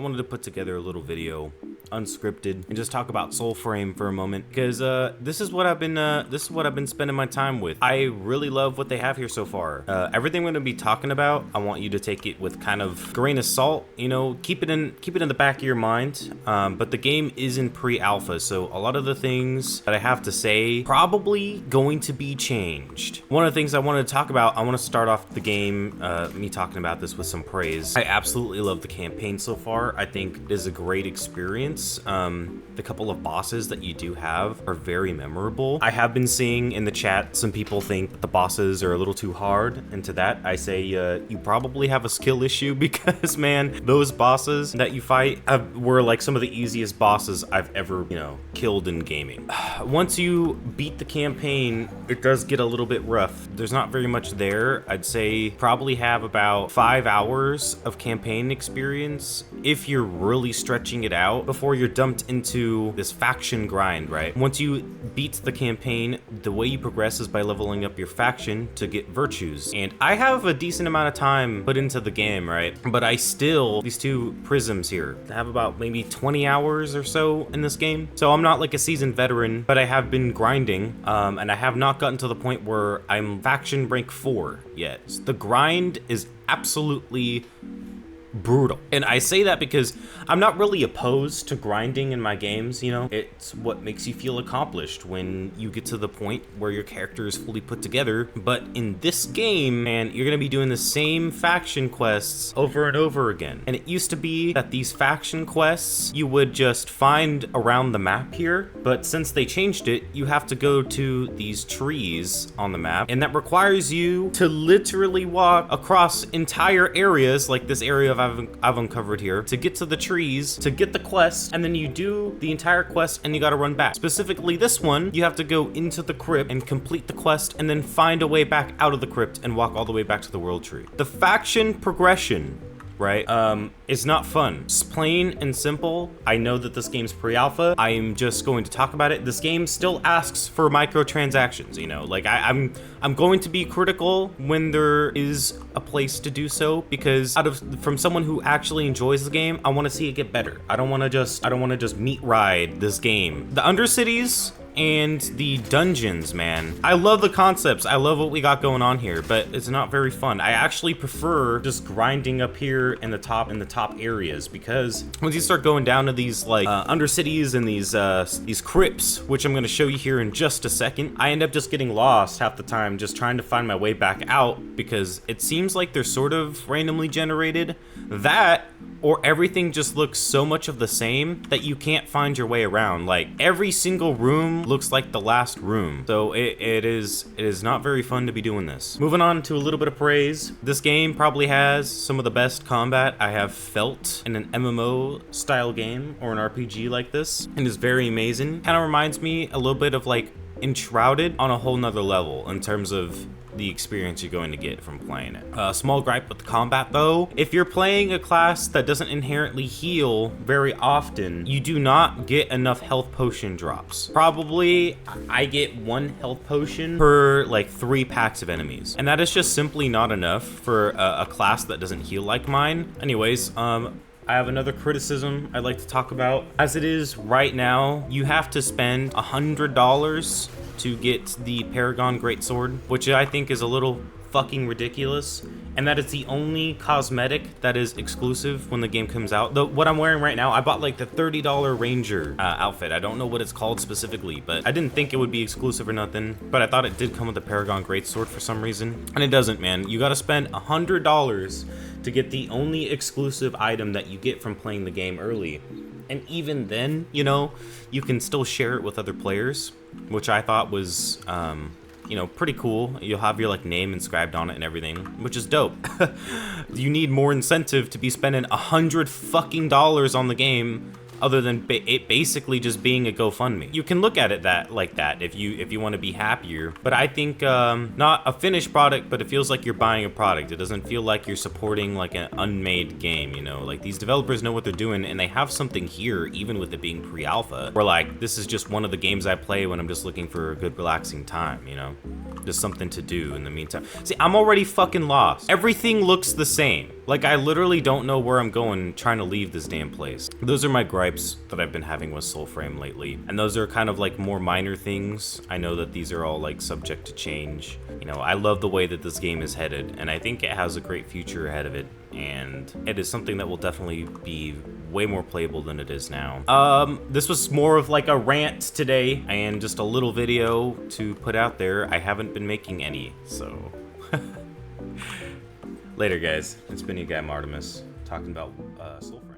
I wanted to put together a little video, unscripted, and just talk about Soulframe for a moment, because this is what I've been spending my time with. I really love what they have here so far. Everything we're gonna be talking about, I want you to take it with kind of grain of salt. You know, keep it in the back of your mind. But the game is in pre-alpha, so a lot of the things that I have to say probably going to be changed. One of the things I wanted to talk about, I want to start off the game, me talking about this with some praise. I absolutely love the campaign so far. I think it is a great experience. The couple of bosses that you do have are very memorable. I have been seeing in the chat some people think the bosses are a little too hard, and to that I say you probably have a skill issue, because man, those bosses that you fight were like some of the easiest bosses I've ever, killed in gaming. Once you beat the campaign, it does get a little bit rough. There's not very much there. I'd say probably have about 5 hours of campaign experience if you're really stretching it out before you're dumped into this faction grind, right? Once you beat the campaign, the way you progress is by leveling up your faction to get virtues. And I have a decent amount of time put into the game, right? But I still, these two prisms here, I have about maybe 20 hours or so in this game. So I'm not like a seasoned veteran, but I have been grinding, and I have not gotten to the point where I'm faction rank 4 yet. The grind is absolutely brutal. And I say that because I'm not really opposed to grinding in my games, It's what makes you feel accomplished when you get to the point where your character is fully put together. But in this game, man, you're gonna be doing the same faction quests over and over again. And it used to be that these faction quests you would just find around the map here, but since they changed it, you have to go to these trees on the map, and that requires you to literally walk across entire areas like this area I've uncovered here to get to the trees, to get the quest, and then you do the entire quest and you gotta run back. Specifically this one, you have to go into the crypt and complete the quest and then find a way back out of the crypt and walk all the way back to the world tree. The faction progression, right, is not fun. It's plain and simple. I know that this game's pre-alpha. I am just going to talk about it. This game still asks for microtransactions, like I'm going to be critical when there is a place to do so, because from someone who actually enjoys the game, I want to see it get better. I don't want to just meat ride this game. The Undercities and the dungeons, man, I love the concepts. I love what we got going on here, but it's not very fun. I actually prefer just grinding up here in the top areas, because once you start going down to these like Undercities and these crypts, which I'm going to show you here in just a second, I end up just getting lost half the time just trying to find my way back out, because it seems like they're sort of randomly generated. That, or everything just looks so much of the same that you can't find your way around. Like every single room looks like the last room. So it is not very fun to be doing this. Moving on to a little bit of praise. This game probably has some of the best combat I have felt in an MMO style game or an RPG like this, and is very amazing. Kind of reminds me a little bit of like Enshrouded on a whole nother level in terms of the experience you're going to get from playing it. Small gripe with the combat though. If you're playing a class that doesn't inherently heal very often, you do not get enough health potion drops. Probably I get 1 health potion per like 3 packs of enemies, and that is just simply not enough for a class that doesn't heal like mine. Anyways, I have another criticism I'd like to talk about. As it is right now, you have to spend $100 to get the Paragon Greatsword, which I think is a little fucking ridiculous. And that is the only cosmetic that is exclusive when the game comes out. What I'm wearing right now, I bought like the $30 Ranger outfit. I don't know what it's called specifically, but I didn't think it would be exclusive or nothing, but I thought it did come with the Paragon Greatsword for some reason. And it doesn't, man. You gotta spend $100 to get the only exclusive item that you get from playing the game early. And even then, you can still share it with other players, which I thought was, pretty cool. You'll have your like name inscribed on it and everything, which is dope. You need more incentive to be spending $100 on the game, other than it basically just being a GoFundMe. You can look at it like that if you want to be happier, but I think not a finished product, but it feels like you're buying a product. It doesn't feel like you're supporting like an unmade game, Like these developers know what they're doing, and they have something here, even with it being pre-alpha, where like this is just one of the games I play when I'm just looking for a good relaxing time, just something to do in the meantime. See, I'm already fucking lost. Everything looks the same. Like, I literally don't know where I'm going trying to leave this damn place. Those are my gripes that I've been having with Soulframe lately. And those are kind of like more minor things. I know that these are all like subject to change. You know, I love the way that this game is headed, and I think it has a great future ahead of it. And it is something that will definitely be way more playable than it is now. This was more of like a rant today and just a little video to put out there. I haven't been making any, so. Later, guys. It's been your guy, Martimus, talking about Soulframe.